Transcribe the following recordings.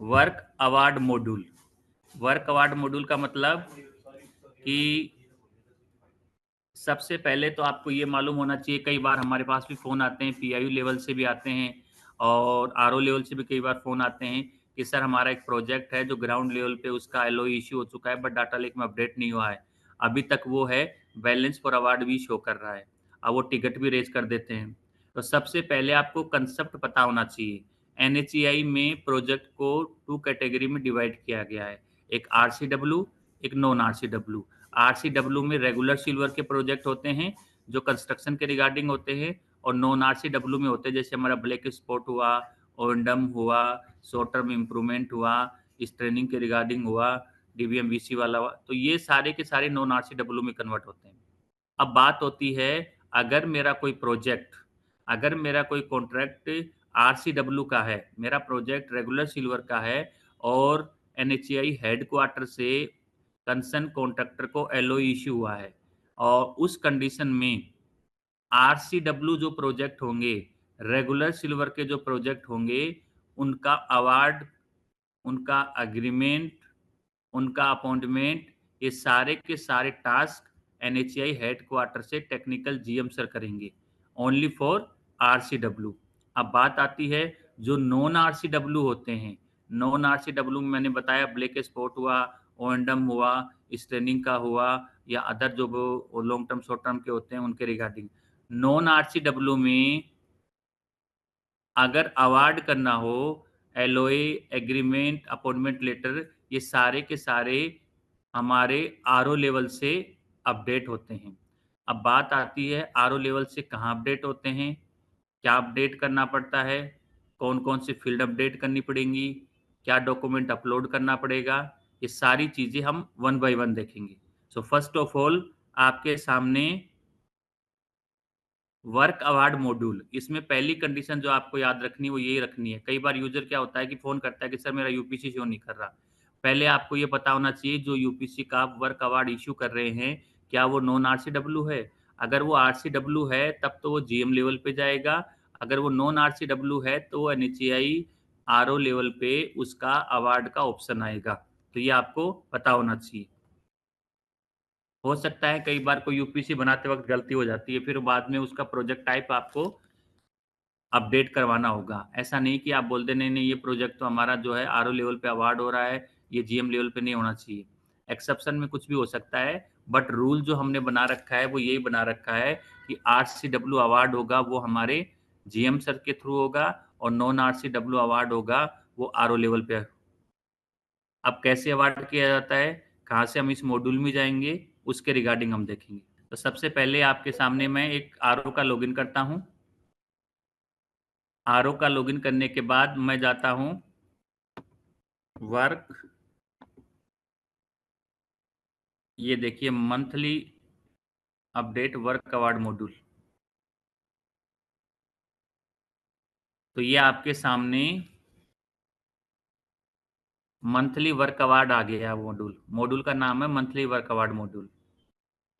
Work award module. Work award module का मतलब कि सबसे पहले तो आपको ये मालूम होना चाहिए, कई बार हमारे पास भी फ़ोन आते हैं, पीआईयू लेवल से भी आते हैं और आरओ लेवल से भी कई बार फ़ोन आते हैं कि सर हमारा एक प्रोजेक्ट है जो ग्राउंड लेवल पे उसका एलओई इश्यू हो चुका है बट डाटा लेक में अपडेट नहीं हुआ है। अभी तक वो है बैलेंस फॉर अवार्ड भी शो कर रहा है। अब वो टिकट भी रेज़ कर देते हैं। तो सबसे पहले आपको कांसेप्ट पता होना चाहिए। एनएचईआई में प्रोजेक्ट को 2 कैटेगरी में डिवाइड किया गया है। एक आरसीडब्ल्यू, एक नॉन आरसीडब्ल्यू। आरसीडब्ल्यू में रेगुलर सिल्वर के प्रोजेक्ट होते हैं जो कंस्ट्रक्शन के रिगार्डिंग होते हैं और नॉन आरसीडब्ल्यू में होते हैं जैसे हमारा ब्लैक स्पॉट हुआ, ओएंडम हुआ, शॉर्ट टर्म इम्प्रूवमेंट हुआ, इस ट्रेनिंग के रिगार्डिंग हुआ, डीबीएमवीसी वाला हुआ। तो ये सारे के सारे नॉन आरसीडब्ल्यू में कन्वर्ट होते हैं। अब बात होती है, अगर मेरा कोई प्रोजेक्ट, अगर मेरा कोई कॉन्ट्रैक्ट आरसीडब्ल्यू का है, मेरा प्रोजेक्ट रेगुलर सिल्वर का है और एनएचएआई हेडक्वार्टर से कंसर्न कॉन्ट्रैक्टर को एलओई इश्यू हुआ है और उस कंडीशन में आरसीडब्ल्यू जो प्रोजेक्ट होंगे, रेगुलर सिल्वर के जो प्रोजेक्ट होंगे, उनका अवार्ड, उनका एग्रीमेंट, उनका अपॉइंटमेंट, ये सारे के सारे टास्क एनएचएआई हेडक्वार्टर से टेक्निकल जीएम सर करेंगे, ओनली फॉर आरसीडब्ल्यू। अब बात आती है जो नॉन आरसीडब्ल्यू होते हैं। नॉन आरसीडब्ल्यू में मैंने बताया ब्लैक स्पॉट हुआ, ओएंडम हुआ, स्ट्रेनिंग का हुआ या अदर जो वो लॉन्ग टर्म शॉर्ट टर्म के होते हैं उनके रिगार्डिंग। नॉन आरसीडब्ल्यू में अगर अवार्ड करना हो, एलओए, एग्रीमेंट, अपॉइंटमेंट लेटर, ये सारे के सारे हमारे आरओ लेवल से अपडेट होते हैं। अब बात आती है आरओ लेवल से कहाँ अपडेट होते हैं, क्या अपडेट करना पड़ता है, कौन-कौन सी फ़ील्ड अपडेट करनी पड़ेंगी, क्या डॉक्यूमेंट अपलोड करना पड़ेगा, ये सारी चीज़ें हम वन बाय वन देखेंगे। सो फर्स्ट ऑफ ऑल आपके सामने वर्क अवार्ड मॉड्यूल, इसमें पहली कंडीशन जो आपको याद रखनी है वो यही रखनी है। कई बार यूज़र क्या होता है कि फ़ोन करता है कि सर मेरा यूपीसी शो नहीं कर रहा। पहले आपको ये पता होना चाहिए जो यूपीसी का आप वर्क अवार्ड इश्यू कर रहे हैं, क्या वो नॉन आरसीडब्ल्यू है? अगर वो आरसीडब्ल्यू है तब तो वो जीएम लेवल पे जाएगा, अगर वो नॉन आरसीडब्ल्यू है तो वो एनएचएआई आरओ लेवल पे उसका अवार्ड का ऑप्शन आएगा। तो ये आपको पता होना चाहिए। हो सकता है कई बार कोई यूपीसी बनाते वक़्त गलती हो जाती है, फिर बाद में उसका प्रोजेक्ट टाइप आपको अपडेट करवाना होगा। ऐसा नहीं कि आप बोल दें नहीं-नहीं ये प्रोजेक्ट तो हमारा जो है आरओ लेवल पे अवार्ड हो रहा है, ये जीएम लेवल पे नहीं होना चाहिए। एक्सेप्शन में कुछ भी हो सकता है, बट रूल जो हमने बना रखा है वो यही बना रखा है कि आरसीडब्ल्यू अवार्ड होगा वो हमारे जीएम सर के थ्रू होगा और नॉन आरसीडब्ल्यू अवार्ड होगा वो आरओ लेवल पे। अब कैसे अवार्ड किया जाता है, कहाँ से हम इस मॉड्यूल में जाएँगे, उसके रिगार्डिंग हम देखेंगे। तो सबसे पहले आपके सामने मैं एक आरओ का लॉगिन करता हूँ। आरओ का लॉगिन करने के बाद मैं जाता हूँ वर्क, ये देखिए monthly update work award module. तो ये आपके सामने मंथली वर्क अवार्ड आ गया है मॉड्यूल। मॉड्यूल का नाम है मंथली वर्क अवार्ड मॉड्यूल।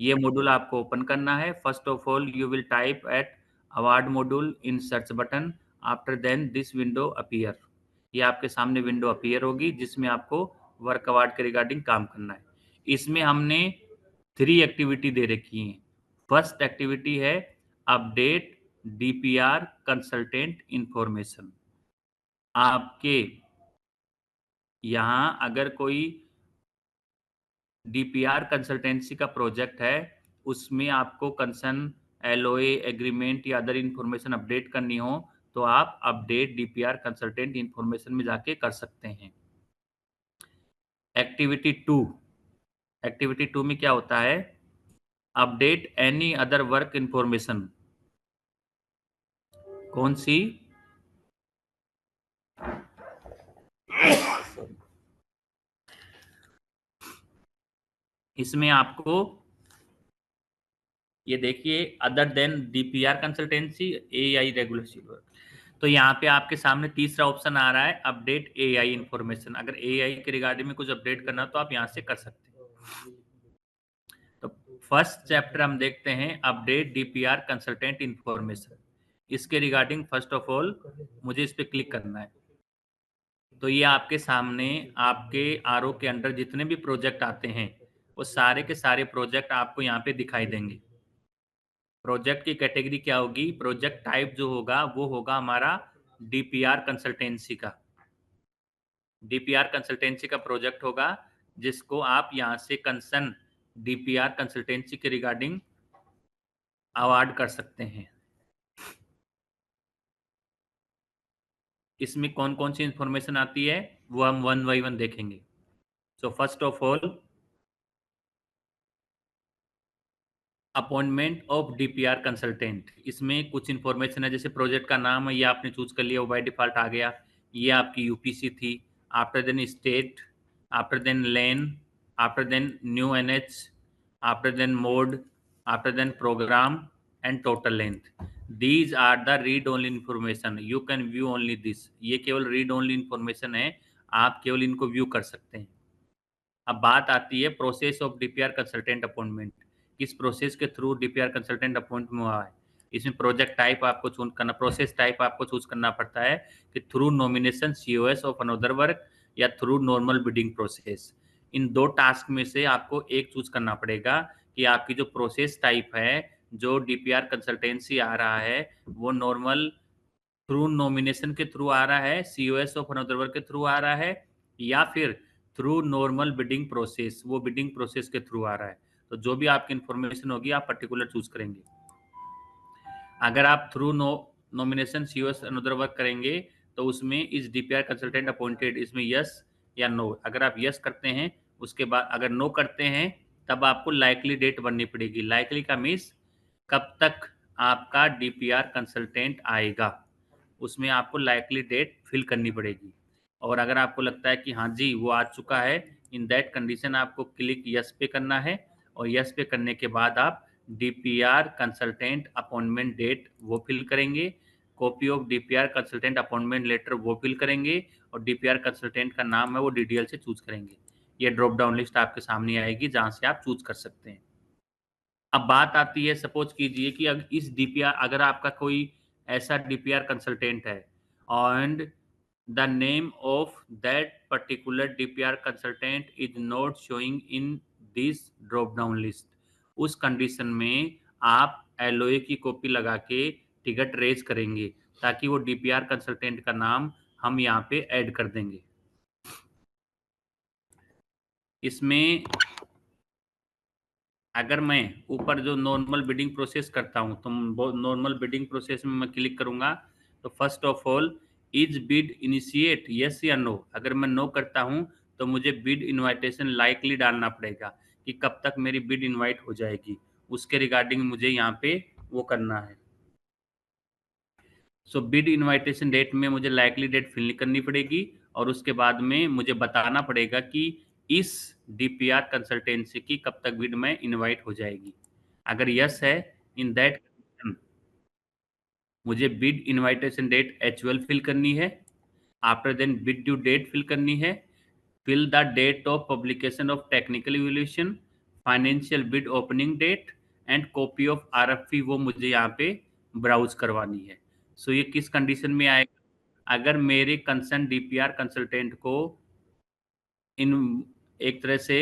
ये मॉड्यूल आपको ओपन करना है। First of all you will type at award module in search button, after then this window appear. ये आपके सामने विंडो अपीयर होगी जिसमें आपको वर्क अवार्ड के रिगार्डिंग काम करना है। इसमें हमने 3 एक्टिविटी दे रखी हैं। फर्स्ट एक्टिविटी है अपडेट डीपीआर कंसल्टेंट इन्फॉर्मेशन। आपके यहाँ अगर कोई डीपीआर कंसल्टेंसी का प्रोजेक्ट है, उसमें आपको कंसर्न एलओए, एग्रीमेंट या अदर इन्फॉर्मेशन अपडेट करनी हो, तो आप अपडेट डीपीआर कंसल्टेंट इन्फॉर्मेशन में जाके कर सकते हैं। एक्टिविटी 2, एक्टिविटी 2 में क्या होता है? Update any other work information. कौन-सी? इसमें आपको ये देखिए other than DPR consultancy, AI regular silver. तो यहाँ पे आपके सामने तीसरा ऑप्शन आ रहा है अपडेट एआई इन्फॉर्मेशन। अगर एआई के रिगार्डिंग में कुछ अपडेट करना तो आप यहाँ से कर सकते हैं। तो फर्स्ट चैप्टर हम देखते हैं अपडेट डीपीआर कंसल्टेंट इन्फॉर्मेशन। इसके रिगार्डिंग फर्स्ट ऑफ ऑल मुझे इस पे क्लिक करना है। तो ये आपके सामने आपके आरओ के अंडर जितने भी प्रोजेक्ट आते हैं वो सारे के सारे प्रोजेक्ट आपको यहाँ पे दिखाई देंगे। प्रोजेक्ट की कैटेगरी क्या होगी? प्रोजेक्ट टाइप जो होगा वो होगा हमारा डीपीआर कंसल्टेंसी का। डीपीआर कंसल्टेंसी का प्रोजेक्ट होगा जिसको आप यहाँ से कंसर्न डीपीआर कंसल्टेंसी के रिगार्डिंग अवार्ड कर सकते हैं। इसमें कौन कौन सी इंफॉर्मेशन आती है वो हम वन बाई वन देखेंगे। So first of all, appointment of DPR consultant. इसमें कुछ इंफॉर्मेशन है, जैसे प्रोजेक्ट का नाम है ये आपने चूज कर लिया, वो बाय डिफॉल्ट आ गया। ये आपकी यूपीसी थी। After then state, after then lane, after then new NH, after then mode, after then program and total length. These are the read only information, you can view only this. ये केवल read only information है, आप केवल इनको view कर सकते हैं। अब बात आती है process of DPR consultant appointment. किस प्रोसेस के थ्रू डीपीआर कंसल्टेंट अपॉइंट हुआ है? इसमें प्रोजेक्ट टाइप आपको चूज करना, प्रोसेस टाइप आपको चूज करना पड़ता है कि through nomination COS of another work या थ्रू नॉर्मल बिडिंग प्रोसेस। इन दो टास्क में से आपको एक चूज करना पड़ेगा कि आपकी जो प्रोसेस टाइप है, जो डीपीआर कंसल्टेंसी आ रहा है, वो नॉर्मल थ्रू नॉमिनेशन के थ्रू आ रहा है, सीओएस ऑफ अनदर वर्क के थ्रू आ रहा है, या फिर थ्रू नॉर्मल बिडिंग प्रोसेस, वो बिडिंग प्रोसेस के थ्रू आ रहा है। तो जो भी आपकी इन्फॉर्मेशन होगी आप पर्टिकुलर चूज करेंगे। अगर आप through nomination COS another work करेंगे तो उसमें इस डीपीआर कंसल्टेंट अपॉइंटेड, इसमें यस या नो। अगर आप यस करते हैं, उसके बाद अगर नो करते हैं, तब आपको लाइकली डेट बननी पड़ेगी। लाइकली का मीन्स कब तक आपका डीपीआर कंसल्टेंट आएगा, उसमें आपको लाइकली डेट फिल करनी पड़ेगी। और अगर आपको लगता है कि हाँ जी वो आ चुका है, इन दैट कंडीशन आपको क्लिक यस पे करना है। और यस पे करने के बाद आप डीपीआर कंसल्टेंट अपॉइंटमेंट डेट वो फिल करेंगे, copy of DPR consultant appointment letter वो फिल करेंगे, और डीपीआर कंसल्टेंट का नाम है वो डीडीएल से चूज करेंगे। ये ड्रॉप डाउन लिस्ट आपके सामने आएगी जहां से आप चूज कर सकते हैं। अब बात आती है, सपोज कीजिए कि इस डीपीआर, अगर आपका कोई ऐसा डीपीआर कंसल्टेंट है and the name of that particular DPR consultant is not showing in this drop down list, उस कंडीशन में आप एलओए की कॉपी लगा के टिकट रेज करेंगे ताकि वो डीपीआर कंसल्टेंट का नाम हम यहाँ पे ऐड कर देंगे। इसमें अगर मैं ऊपर जो नॉर्मल बिडिंग प्रोसेस करता हूँ तो नॉर्मल बिडिंग प्रोसेस में मैं क्लिक करूंगा तो first of all, is bid initiate yes या नो। अगर मैं नो करता हूँ तो मुझे बिड इनविटेशन लाइकली डालना पड़ेगा कि कब तक मेरी बिड इनवाइट हो जाएगी, उसके रिगार्डिंग मुझे यहाँ पे वो करना है। सो बिड इनविटेशन डेट में मुझे लाइकली डेट फिल करनी पड़ेगी, और उसके बाद में मुझे बताना पड़ेगा कि इस डीपीआर कंसल्टेंसी की कब तक बिड में इनवाइट हो जाएगी। अगर यस है, इन दैट मुझे बिड इनविटेशन डेट एच12 फिल करनी है। After then bid due date fill करनी है। Fill the date of publication of technical evaluation, financial bid opening date and copy of RFP, वो मुझे यहाँ पे ब्राउज करवानी है। सो ये किस कंडीशन में आएगा? अगर मेरे कंसर्न डीपीआर कंसल्टेंट को इन एक तरह से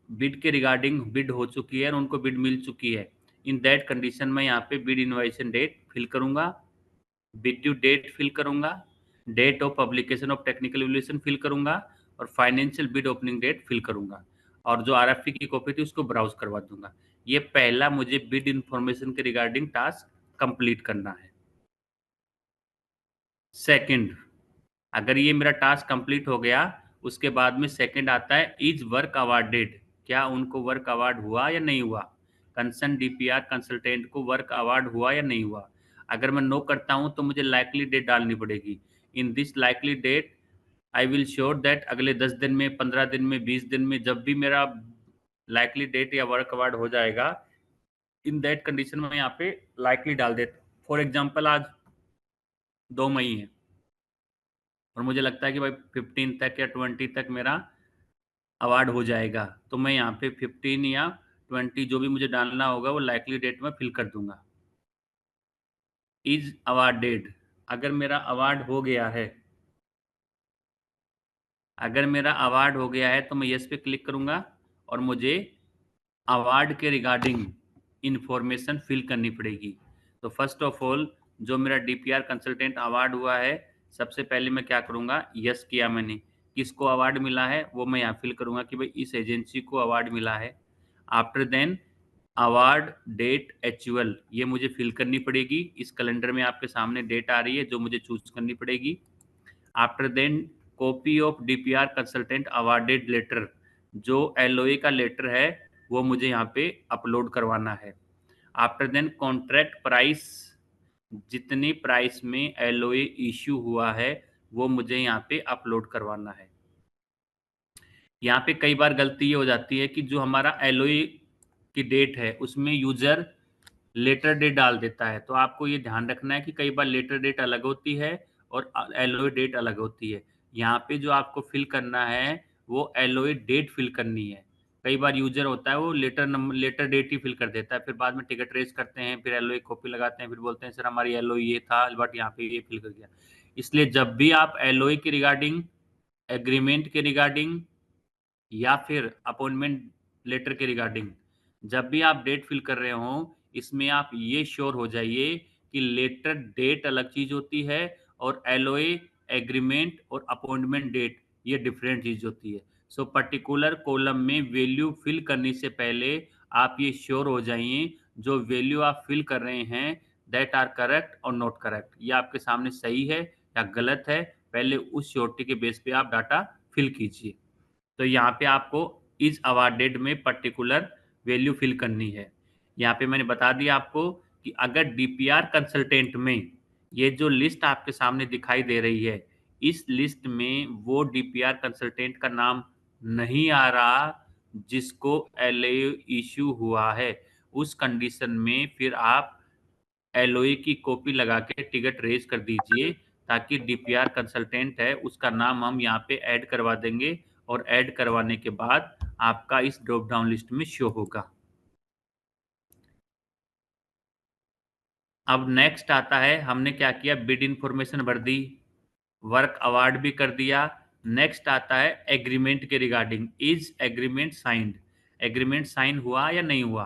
बिड के रिगार्डिंग बिड हो चुकी है और उनको बिड मिल चुकी है, इन दैट कंडीशन में यहाँ पे बिड इनवाइशन डेट फिल करूंगा, बिड ड्यू डेट फिल करूंगा, date of publication of technical evaluation fill करूंगा, और financial bid opening date fill करूंगा, और जो आरएफपी की कॉपी थी उसको ब्राउज करवा दूंगा। ये पहला मुझे बिड इंफॉर्मेशन के रिगार्डिंग टास्क कंप्लीट करना है। सेकंड, अगर ये मेरा टास्क कंप्लीट हो गया, उसके बाद में सेकंड आता है इज वर्क अवार्डेड। क्या उनको वर्क अवार्ड हुआ या नहीं हुआ? कंसर्न डीपीआर कंसल्टेंट को वर्क अवार्ड हुआ या नहीं हुआ? अगर मैं नो करता हूं तो मुझे लाइकली डेट डालनी पड़ेगी। In this likely date I will sure that अगले 10 दिन में, 15 दिन में, 20 दिन में, जब भी मेरा लाइकली डेट या वर्क अवार्ड हो जाएगा, इन दैट कंडीशन में यहाँ पे लाइकली डाल देता। फॉर एग्जाम्पल आज 2 मई है और मुझे लगता है कि भाई 15 तक या 20 तक मेरा अवार्ड हो जाएगा, तो मैं यहाँ पे 15 या 20 जो भी मुझे डालना होगा वो लाइकली डेट में फिल कर दूंगा। इज अवार्डेड, अगर मेरा अवार्ड हो गया है अगर मेरा अवार्ड हो गया है तो मैं यस पे क्लिक करूँगा और मुझे अवार्ड के रिगार्डिंग इन्फॉर्मेशन फिल करनी पड़ेगी। तो फर्स्ट ऑफ ऑल जो मेरा डीपीआर कंसल्टेंट अवार्ड हुआ है, सबसे पहले मैं क्या करूँगा, यस किया मैंने। किसको अवार्ड मिला है वो मैं यहाँ फिल करूँगा कि भाई इस एजेंसी को अवार्ड मिला है। After then award date actual ये मुझे फिल करनी पड़ेगी। इस कैलेंडर में आपके सामने डेट आ रही है जो मुझे चूज़ करनी पड़ेगी। After then copy of DPR consultant awarded letter, जो एलओए का लेटर है वो मुझे यहाँ पे अपलोड करवाना है। आफ्टर देन कॉन्ट्रैक्ट प्राइस, जितनी प्राइस में एलओए इश्यू हुआ है वो मुझे यहाँ पे अपलोड करवाना है। यहाँ पे कई बार गलती ये हो जाती है कि जो हमारा एलओए की डेट है उसमें यूजर लेटर डेट डाल देता है। तो आपको ये ध्यान रखना है कि कई बार लेटर डेट अलग होती है और एलओए डेट अलग होती है। यहाँ पे जो आपको फिल करना है वो एलओए डेट फिल करनी है। कई बार यूजर होता है वो लेटर डेट ही फिल कर देता है, फिर बाद में टिकट रेज करते हैं, फिर एलओए कॉपी लगाते हैं, फिर बोलते हैं सर हमारी एलओए ये था बट यहाँ पे ये फिल कर दिया। इसलिए जब भी आप एलओए के रिगार्डिंग, एग्रीमेंट के रिगार्डिंग या फिर अपॉइंटमेंट लेटर के रिगार्डिंग जब भी आप डेट फिल कर रहे हो, इसमें आप ये श्योर हो जाइए कि लेटर डेट अलग चीज होती है और एलओए, एग्रीमेंट और अपॉइंटमेंट डेट ये डिफरेंट चीज होती है। सो पर्टिकुलर कॉलम में वैल्यू फिल करने से पहले आप ये श्योर हो जाइए जो वैल्यू आप फिल कर रहे हैं दैट आर करेक्ट और नॉट करेक्ट, ये आपके सामने सही है या गलत है, पहले उस श्योरिटी के बेस पे आप डाटा फिल कीजिए। तो यहाँ पे आपको इज अवार्डेड में पर्टिकुलर वैल्यू फिल करनी है। यहाँ पे मैंने बता दिया आपको कि अगर डीपीआर कंसल्टेंट में ये जो लिस्ट आपके सामने दिखाई दे रही है, इस लिस्ट में वो डीपीआर कंसल्टेंट का नाम नहीं आ रहा जिसको एलओए इश्यू हुआ है, उस कंडीशन में फिर आप एलओए की कॉपी लगा के टिकट रेज कर दीजिए ताकि डीपीआर कंसल्टेंट है उसका नाम हम यहाँ पे ऐड करवा देंगे और ऐड करवाने के बाद आपका इस ड्रॉप डाउन लिस्ट में शो होगा। अब नेक्स्ट आता है, हमने क्या किया, बिड इंफॉर्मेशन भर दी, वर्क अवार्ड भी कर दिया। नेक्स्ट आता है एग्रीमेंट के regarding, is agreement signed, agreement sign हुआ या नहीं हुआ।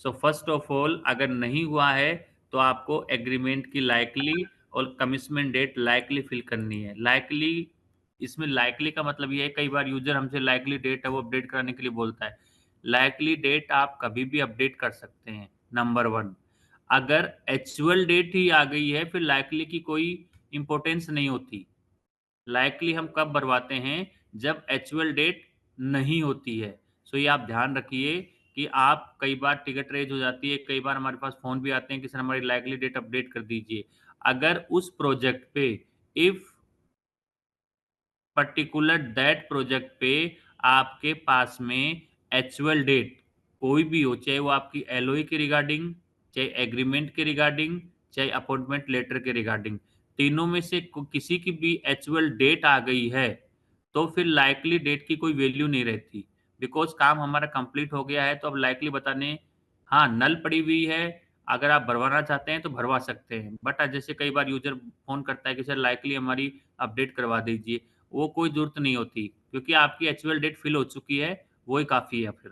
सो फर्स्ट ऑफ ऑल अगर नहीं हुआ है तो आपको एग्रीमेंट की लाइकली और कमिटमेंट डेट लाइकली फिल करनी है। लाइकली, इसमें लाइकली का मतलब ये है, कई बार यूजर हमसे लाइकली डेट है वो अपडेट कराने के लिए बोलता है। लाइकली डेट आप कभी भी अपडेट कर सकते हैं, नंबर वन। अगर एक्चुअल डेट ही आ गई है फिर लाइकली की कोई इंपॉर्टेंस नहीं होती। लाइकली हम कब भरवाते हैं, जब एक्चुअल डेट नहीं होती है। सो ये आप ध्यान रखिए कि आप, कई बार टिकट रेज हो जाती है, कई बार हमारे पास फोन भी आते हैं कि सर हमारी लाइकली डेट अपडेट कर दीजिए। अगर उस प्रोजेक्ट पे, इफ पर्टिकुलर दैट प्रोजेक्ट पे आपके पास में एक्चुअल डेट कोई भी हो, चाहे वो आपकी एलओए के रिगार्डिंग, चाहे एग्रीमेंट के रिगार्डिंग, चाहे अपॉइंटमेंट लेटर के रिगार्डिंग, तीनों में से किसी की भी एक्चुअल डेट आ गई है तो फिर लाइकली डेट की कोई वैल्यू नहीं रहती, बिकॉज काम हमारा कंप्लीट हो गया है। तो अब लाइकली बताने, हाँ नल पड़ी हुई है, अगर आप भरवाना चाहते हैं तो भरवा सकते हैं, बट जैसे कई बार यूजर फोन करता है कि सर लाइकली हमारी अपडेट करवा दीजिए, वो कोई ज़रूरत नहीं होती क्योंकि आपकी एक्चुअल डेट फिल हो चुकी है, वो ही काफ़ी है फिर।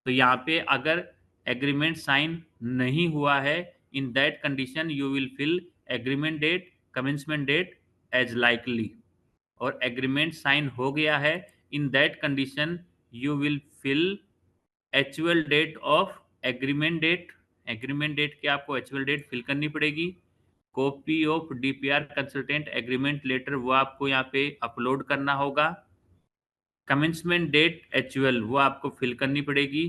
तो यहाँ पे अगर एग्रीमेंट साइन नहीं हुआ है, in that condition you will fill agreement date, commencement date as likely. और एग्रीमेंट साइन हो गया है, in that condition you will fill actual date of agreement date. Agreement date की आपको एक्चुअल डेट फिल करनी पड़ेगी। Copy of DPR consultant agreement letter वो आपको यहाँ पे अपलोड करना होगा। कमेंसमेंट डेट एक्चुअल वो आपको फिल करनी पड़ेगी।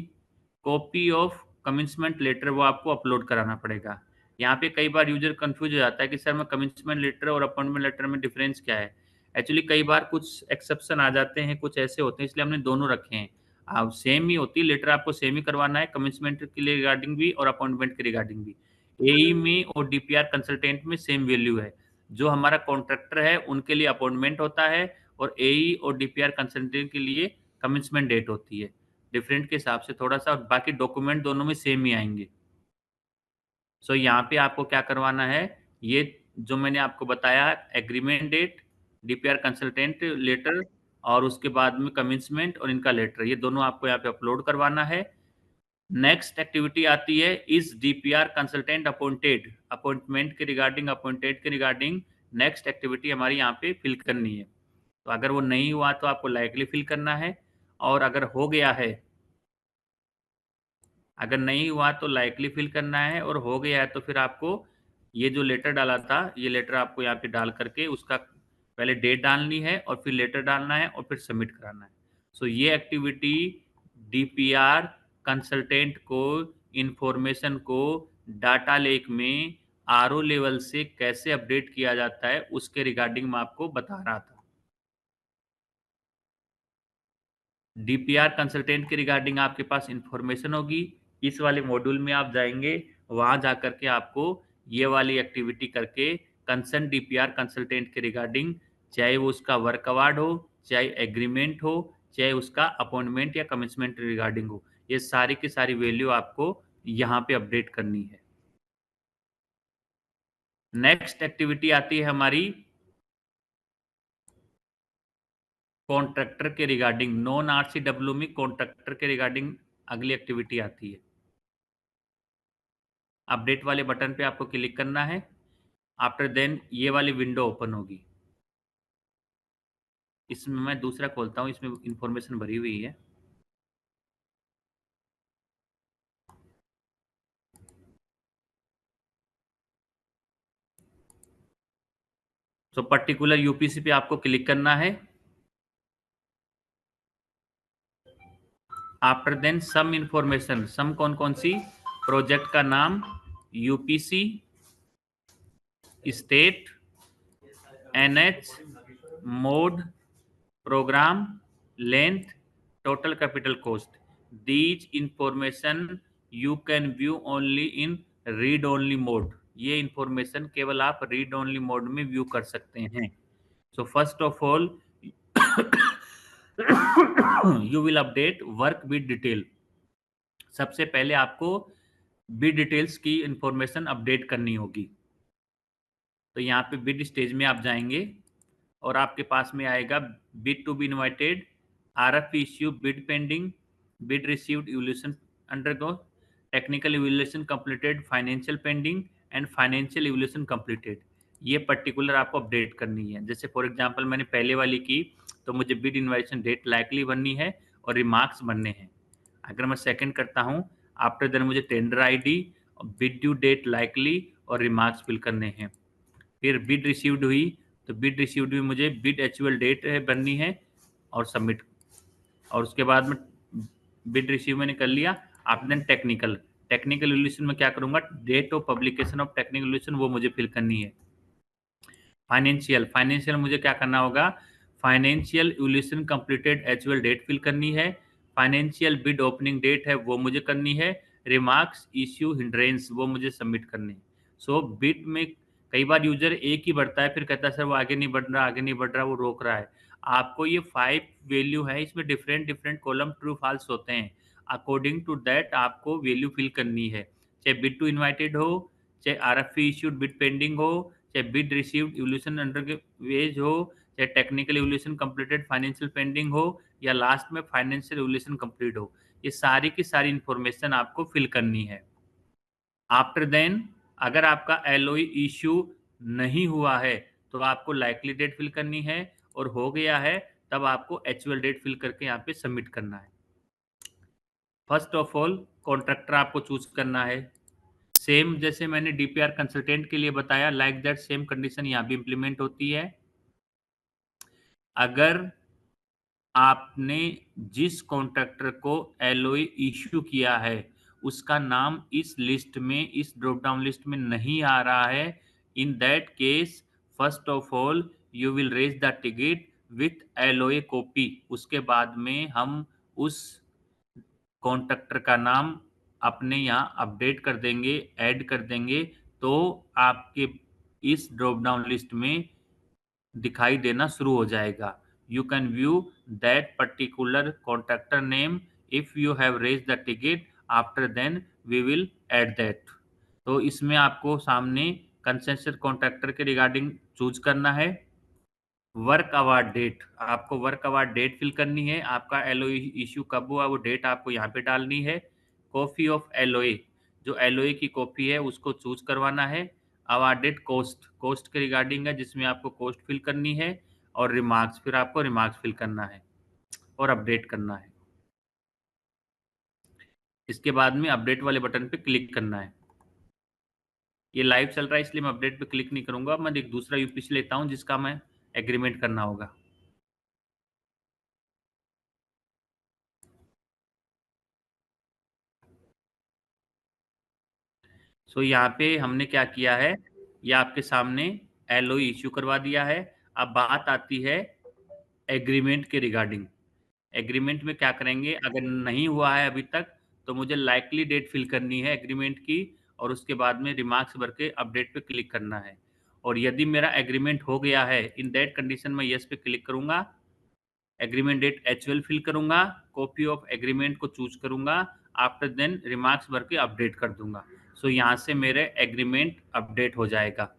कॉपी ऑफ कमेंसमेंट लेटर वो आपको अपलोड कराना पड़ेगा। यहाँ पे कई बार यूजर कंफ्यूज हो जाता है कि सर मैं कमेंसमेंट लेटर और अपॉइंटमेंट लेटर में डिफरेंस क्या है। एक्चुअली कई बार कुछ एक्सेप्शन आ जाते हैं, कुछ ऐसे होते हैं, इसलिए हमने दोनों रखे हैं। आप सेम ही होती है, लेटर आपको सेम ही करवाना है, कमेंसमेंट के लिए रिगार्डिंग भी और अपॉइंटमेंट के रिगार्डिंग भी। एई में और डीपीआर कंसल्टेंट में सेम वैल्यू है। जो हमारा कॉन्ट्रैक्टर है उनके लिए अपॉइंटमेंट होता है और एई और डीपीआर कंसल्टेंट के लिए कमिटमेंट डेट होती है। डिफरेंट के हिसाब से थोड़ा सा, बाकी डॉक्यूमेंट दोनों में सेम ही आएंगे। सो यहाँ पे आपको क्या करवाना है, ये जो मैंने आपको बताया, agreement date, DPR consultant letter और उसके बाद में कमिटमेंट और इनका लेटर, ये दोनों आपको यहाँ पे अपलोड करवाना है। नेक्स्ट एक्टिविटी आती है, is DPR consultant appointed, appointed के रिगार्डिंग नेक्स्ट एक्टिविटी हमारी यहाँ पे फिल करनी है। तो अगर वो नहीं हुआ तो आपको लाइकली फिल करना है, और अगर हो गया है, अगर नहीं हुआ तो लाइकली फिल करना है, और हो गया है तो फिर आपको ये जो लेटर डाला था, ये लेटर आपको यहाँ पे डाल करके उसका पहले डेट डालनी है और फिर लेटर डालना है और फिर सबमिट कराना है। सो ये एक्टिविटी डीपीआर कंसल्टेंट को इंफॉर्मेशन को डाटा लेक में आरओ लेवल से कैसे अपडेट किया जाता है उसके रिगार्डिंग मैं आपको बता रहा था। डीपीआर कंसल्टेंट के रिगार्डिंग आपके पास इंफॉर्मेशन होगी। इस वाले मॉड्यूल में आप जाएँगे, वहाँ जा कर के आपको ये वाली एक्टिविटी करके कंसर्न डीपीआर कंसल्टेंट के रिगार्डिंग, चाहे वो उसका वर्क अवार्ड हो, चाहे एग्रीमेंट हो, चाहे उसका अपॉइंटमेंट या कमिटमेंट रिगार्डिंग हो, ये सारी की सारी वैल्यू आपको यहाँ पे अपडेट करनी है। नेक्स्ट एक्टिविटी आती है हमारी कॉन्ट्रैक्टर के रिगार्डिंग, नॉन आरसीडब्ल्यू में कॉन्ट्रैक्टर के रिगार्डिंग अगली एक्टिविटी आती है। अपडेट वाले बटन पे आपको क्लिक करना है। आफ्टर देन ये वाली विंडो ओपन होगी। इसमें मैं दूसरा खोलता हूँ, इसमें इंफॉर्मेशन भरी हुई है। तो पर्टिकुलर यूपीसी पे आपको क्लिक करना है। आफ्टर देन सम इंफॉर्मेशन, सम कौन कौन सी, प्रोजेक्ट का नाम, UPC, state, NH, mode, program, length, total capital cost. These information you can view only in read only mode. ये इंफॉर्मेशन केवल आप रीड ओनली मोड में व्यू कर सकते हैं। So first of all you will update work with detail. सबसे पहले आपको बिड डिटेल्स की इंफॉर्मेशन अपडेट करनी होगी। तो यहाँ पे बिड स्टेज में आप जाएंगे और आपके पास में आएगा bid to be invited, RFP issue, bid pending, bid received, evolution undergo, technical evolution completed, financial pending and financial evolution completed. ये पर्टिकुलर आपको अपडेट करनी है। जैसे फॉर एग्जांपल मैंने पहले वाली की, तो मुझे बिड इन्वाइटेशन डेट लाइकली बननी है और रिमार्क्स बनने हैं। अगर मैं सेकंड करता हूँ, आफ्टर देन मुझे tender ID, bid due date likely और रिमार्क्स फिल करने हैं। फिर बिड रिसीव्ड हुई, तो बिड रिसीव्ड में मुझे बिड एक्चुअल डेट है बननी है और सबमिट, और उसके बाद में बिड रिसीव मैंने कर लिया। After then technical, technical evolution में क्या करूंगा, date of publication of technical evolution वो मुझे फिल करनी है। फाइनेंशियल, फाइनेंशियल मुझे क्या करना होगा, financial evolution completed actual date fill करनी है। फाइनेंशियल बिड ओपनिंग डेट है वो मुझे करनी है। रिमार्क्स, इश्यू, हिंड्रेंस वो मुझे सबमिट करने हैं। सो बिड में कई बार यूजर एक ही बढ़ता है, फिर कहता है सर वो आगे नहीं बढ़ रहा, आगे नहीं बढ़ रहा, वो रोक रहा है। आपको ये 5 वैल्यू है, इसमें different different column true false होते हैं। अकॉर्डिंग टू दैट आपको वैल्यू फिल करनी है। चाहे बिड टू इनवाइटेड हो, चाहे आरएफपी इश्यूड बिड पेंडिंग हो, चाहे बिड रिसीव्ड इवोल्यूशन अंडर वेज हो, चाहे technical evolution completed financial pending हो, या लास्ट में फाइनेंशियल इवोल्यूशन कंप्लीट हो, ये सारी की सारी इंफॉर्मेशन आपको फिल करनी है। आफ्टर देन अगर आपका एलओई इश्यू नहीं हुआ है तो आपको लाइकली डेट फिल करनी है, और हो गया है तब आपको एक्चुअल डेट फिल करके यहाँ पे सबमिट करना है। फर्स्ट ऑफ ऑल कॉन्ट्रैक्टर आपको चूज करना है। सेम जैसे मैंने डीपीआर कंसल्टेंट के लिए बताया, लाइक दैट सेम कंडीशन यहाँ भी इंप्लीमेंट होती है। अगर आपने जिस कॉन्ट्रैक्टर को एलओई इश्यू किया है उसका नाम इस लिस्ट में, इस ड्रॉप डाउन लिस्ट में नहीं आ रहा है, in that case first of all you will raise the ticket with LOA copy. उसके बाद में हम उस कॉन्ट्रैक्टर का नाम अपने यहाँ अपडेट कर देंगे, ऐड कर देंगे, तो आपके इस ड्रॉप डाउन लिस्ट में दिखाई देना शुरू हो जाएगा। You can view that particular contractor name if you have raise the ticket, after then we will add that. तो इसमें आपको सामने कंसेंसर कॉन्ट्रैक्टर के रिगार्डिंग चूज करना है। वर्क अवार्ड डेट, आपको वर्क अवार्ड डेट फिल करनी है, आपका एलओए इश्यू कब हुआ वो डेट आपको यहाँ पे डालनी है। कॉपी ऑफ एलओए, जो एलओए की कॉपी है उसको चूज करवाना है। अवार्डेड कॉस्ट, कॉस्ट के रिगार्डिंग है जिसमें आपको कॉस्ट फिल करनी है। और रिमार्क्स, फिर आपको रिमार्क्स फिल करना है और अपडेट करना है। इसके बाद में अपडेट वाले बटन पे क्लिक करना है। ये लाइव चल रहा है इसलिए मैं अपडेट पे क्लिक नहीं करूंगा, मैं एक दूसरा यूपीसी लेता हूँ जिसका मैं एग्रीमेंट करना होगा। सो यहाँ पे हमने क्या किया है, ये आपके सामने एलओई इश्यू करवा दिया है। अब बात आती है एग्रीमेंट के रिगार्डिंग। एग्रीमेंट में क्या करेंगे, अगर नहीं हुआ है अभी तक तो मुझे लाइकली डेट फिल करनी है एग्रीमेंट की, और उसके बाद में रिमार्क्स भर के अपडेट पे क्लिक करना है। और यदि मेरा एग्रीमेंट हो गया है, इन दैट कंडीशन में यस पे क्लिक करूंगा, एग्रीमेंट डेट एचएल फिल करूंगा, कॉपी ऑफ एग्रीमेंट को चूज करूंगा, आफ्टर देन रिमार्क्स भर के अपडेट कर दूंगा। सो यहाँ से मेरे एग्रीमेंट अपडेट हो जाएगा।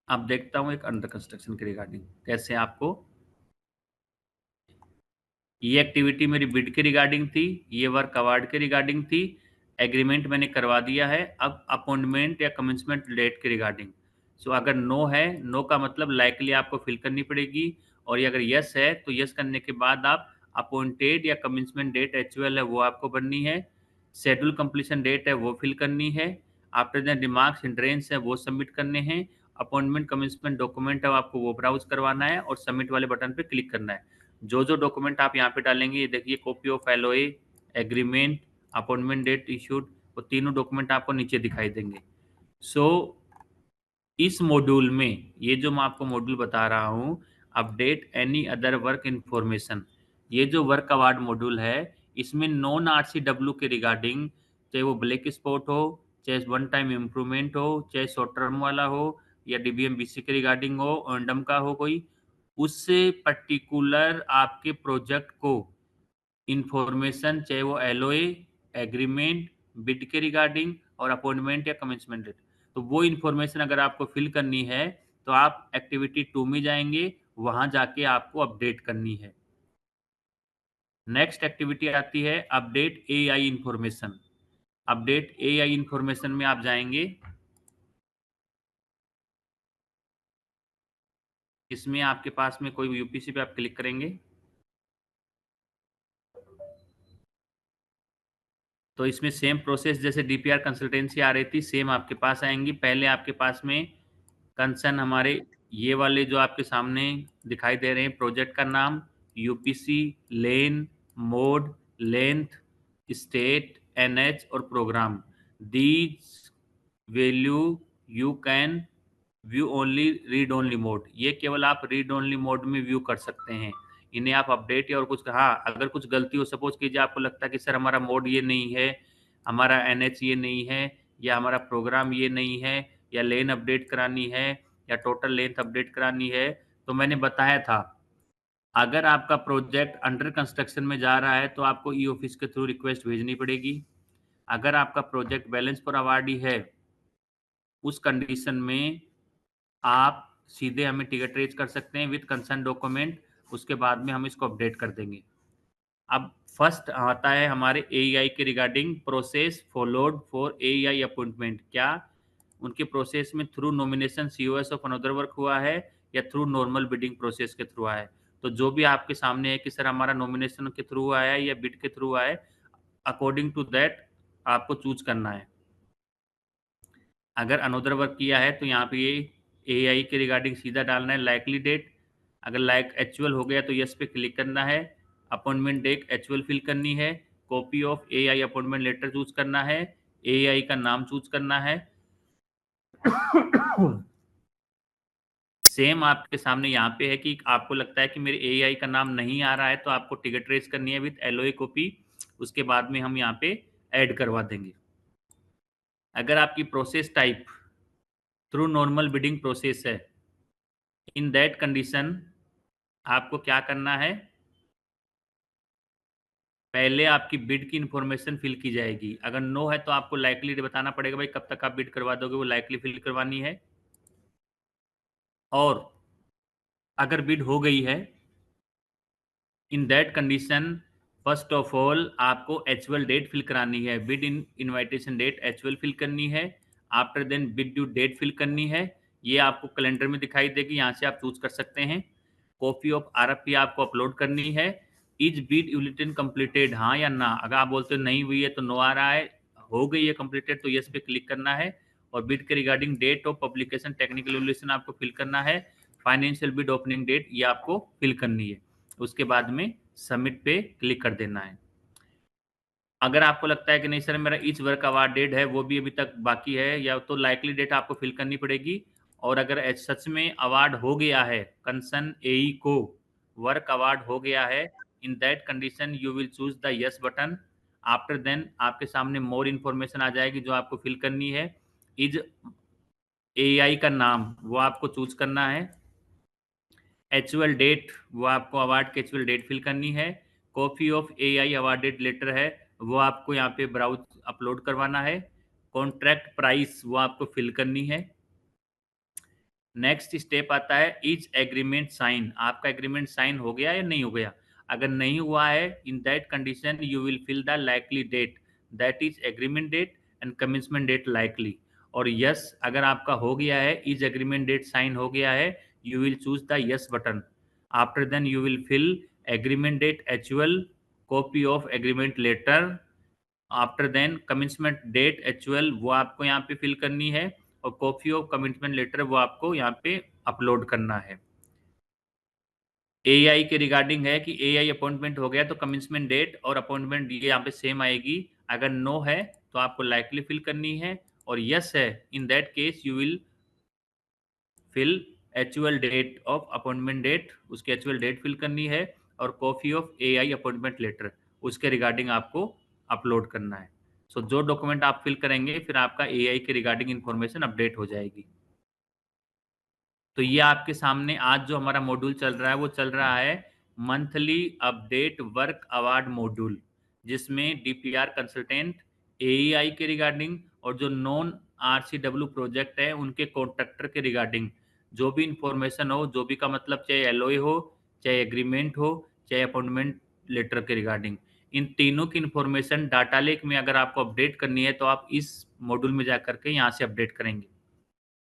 अब देखता हूँ एक अंडर कंस्ट्रक्शन के रिगार्डिंग कैसे आपको, ये एक्टिविटी मेरी बिड के रिगार्डिंग थी, ये वर्क अवार्ड के रिगार्डिंग थी, एग्रीमेंट मैंने करवा दिया है। अब अपॉइंटमेंट या कमेंसमेंट डेट के रिगार्डिंग। सो अगर नो है, नो का मतलब लाइकली आपको फिल करनी पड़ेगी, और ये अगर यस है तो यस करने के बाद आप अपॉइंटेड या कमेंसमेंट डेट एक्चुअल है वो आपको बननी है, शेड्यूल कंप्लीशन डेट है वो फिल करनी है, आफ्टर दैन रिमार्क्स हिंड्रेंस है वो सबमिट करने हैं, अपॉइंटमेंट कमेंसमेंट डॉक्यूमेंट है आपको वो ब्राउज करवाना है और सबमिट वाले बटन पे क्लिक करना है। जो जो डॉक्यूमेंट आप यहाँ पे डालेंगे, ये देखिए copy of LOA, agreement, appointment date issued, वो तीनों डॉक्यूमेंट आपको नीचे दिखाई देंगे। सो इस मॉड्यूल में, ये जो मैं आपको मॉड्यूल बता रहा हूँ, update any other work information, ये जो वर्क अवार्ड मॉड्यूल है, इसमें नॉन आरसीडब्ल्यू के रिगार्डिंग, चाहे वो ब्लैक स्पॉट हो, चाहे वन टाइम इम्प्रूवमेंट हो, चाहे शॉर्ट टर्म वाला हो, या डीबीएम बीसी के रिगार्डिंग हो, ओंडम का हो कोई, उससे पर्टिकुलर आपके प्रोजेक्ट को इंफॉर्मेशन, चाहे वो एलओए, एग्रीमेंट, बिड के रिगार्डिंग और अपॉइंटमेंट या कमेंसमेंट डेट, तो वो इंफॉर्मेशन अगर आपको फिल करनी है तो आप एक्टिविटी 2 में जाएंगे, वहां जाके आपको अपडेट करनी है। नेक्स्ट एक्टिविटी आती है update AI information. Update AI information में आप जाएंगे, इसमें आपके पास में कोई यूपीसी पे आप क्लिक करेंगे तो इसमें सेम प्रोसेस जैसे डीपीआर कंसल्टेंसी आ रही थी सेम आपके पास आएंगी। पहले आपके पास में कंसर्न हमारे ये वाले जो आपके सामने दिखाई दे रहे हैं, प्रोजेक्ट का नाम, UPC, lane, mode, length, state, NH और program, these value you can view only read only mode, ये केवल आप रीड ओनली मोड में व्यू कर सकते हैं। इन्हें आप अपडेट या और कुछ, हाँ अगर कुछ गलती हो, सपोज कीजिए आपको लगता है कि सर हमारा मोड ये नहीं है, हमारा एनएच ये नहीं है, या हमारा प्रोग्राम ये नहीं है, या लेन अपडेट करानी है, या टोटल लेंथ अपडेट करानी है, तो मैंने बताया था अगर आपका प्रोजेक्ट अंडर कंस्ट्रक्शन में जा रहा है तो आपको ई ऑफिस के थ्रू रिक्वेस्ट भेजनी पड़ेगी। अगर आपका प्रोजेक्ट बैलेंस पर अवार्डी है, उस कंडीशन में आप सीधे हमें टिकट रेज कर सकते हैं विद कंसर्न डॉक्यूमेंट, उसके बाद में हम इसको अपडेट कर देंगे। अब फर्स्ट आता है हमारे एईआई के regarding, process followed for AEI appointment. क्या उनके प्रोसेस में through nomination COS of another work हुआ है या थ्रू नॉर्मल बिडिंग प्रोसेस के थ्रू आया है? तो जो भी आपके सामने है कि सर हमारा नॉमिनेशन के थ्रू आया है या बिड के थ्रू आया है, अकॉर्डिंग टू दैट आपको चूज करना है। अगर अनदर वर्क किया है तो यहाँ पे ये एआई के रिगार्डिंग सीधा डालना है लाइकली डेट, अगर लाइक एक्चुअल हो गया तो यस पे क्लिक करना है, अपॉइंटमेंट डेट एक्चुअल फिल करनी है, copy of AI appointment letter choose करना है, एआई का नाम चूज करना है। सेम आपके सामने यहाँ पे है कि आपको लगता है कि मेरे एआई का नाम नहीं आ रहा है तो आपको टिकट रेज करनी है विद एलओए कॉपी, उसके बाद में हम यहाँ पे ऐड करवा देंगे। अगर आपकी process type through normal bidding process है, इन दैट कंडीशन आपको क्या करना है, पहले आपकी बिड की इन्फॉर्मेशन फिल की जाएगी। अगर नो है तो आपको लाइकली बताना पड़ेगा भाई कब तक आप बिड करवा दोगे, वो लाइकली फिल करवानी है। और अगर बिड हो गई है, in that condition first of all आपको एचुअल डेट फिल करानी है। बिड इन इनविटेशन डेट एचुअल फिल करनी है। After then bid due date fill करनी है। ये आपको कैलेंडर में दिखाई देगी, यहाँ से आप चूज कर सकते हैं। कॉपी ऑफ आरएफपी आपको अपलोड करनी है। इज बिड बुलेटिन कंप्लीटेड, हाँ या ना। अगर आप बोलते हो नहीं हुई है तो नो आ रहा है, हो गई है कंप्लीटेड तो यस पे क्लिक करना है। और बिड के regarding date of publication technical evaluation आपको फिल करना है। फाइनेंशियल बिड ओपनिंग डेट ये आपको फिल करनी है। उसके बाद में सबमिट पे क्लिक कर देना है। अगर आपको लगता है कि नहीं सर मेरा ईच वर्क अवार्ड डेट है वो भी अभी तक बाकी है, या तो लाइकली डेट आपको फिल करनी पड़ेगी। और अगर सच में अवार्ड हो गया है, कंसर्न एई को वर्क अवार्ड हो गया है, in that condition you will choose the yes button. After then आपके सामने मोर इन्फॉर्मेशन आ जाएगी जो आपको फिल करनी है। इज एआई का नाम वो आपको चूज करना है। एचुअल डेट वो आपको अवार्ड की एचुअल डेट फिल करनी है। Copy of AI awarded letter है वो आपको यहाँ पे ब्राउज अपलोड करवाना है। कॉन्ट्रैक्ट प्राइस वो आपको फिल करनी है। नेक्स्ट स्टेप आता है इच एग्रीमेंट साइन, आपका एग्रीमेंट साइन हो गया या नहीं हो गया। अगर नहीं हुआ है, in that condition you will fill the likely date, that is agreement date and commencement date likely. और यस अगर आपका हो गया है, इज एग्रीमेंट डेट साइन हो गया है, you will choose the yes button. After then you will fill agreement date एचुअल, copy of agreement letter. After then commitment date एचुअल वो आपको यहाँ पे फिल करनी है। और कॉपी ऑफ कमिटमेंट लेटर वो आपको यहाँ पे अपलोड करना है। एआई के रिगार्डिंग है कि एआई अपॉइंटमेंट हो गया तो कमिटमेंट डेट और अपॉइंटमेंट ये यहाँ पे सेम आएगी। अगर नो है तो आपको लाइकली फिल करनी है। और यस है, in that case you will fill एचुअल डेट ऑफ अपॉइंटमेंट डेट, उसकी एचुअल डेट फिल करनी है। और copy of AI appointment letter उसके रिगार्डिंग आपको अपलोड करना है। सो जो डॉक्यूमेंट आप फिल करेंगे फिर आपका एआई के रिगार्डिंग इंफॉर्मेशन अपडेट हो जाएगी। तो ये आपके सामने आज जो हमारा मॉड्यूल चल रहा है वो चल रहा है monthly update work award module, जिसमें डीपीआर कंसल्टेंट एईआई के रिगार्डिंग और जो नॉन आरसीडब्ल्यू प्रोजेक्ट है उनके कॉन्ट्रैक्टर के रिगार्डिंग जो भी इंफॉर्मेशन हो, जो भी का मतलब चाहे एलओए हो, चाहे एग्रीमेंट हो, चाहे अपॉइंटमेंट लेटर के रिगार्डिंग, इन तीनों की इंफॉर्मेशन डाटा लेक में अगर आपको अपडेट करनी है तो आप इस मॉड्यूल में जा करके यहाँ से अपडेट करेंगे।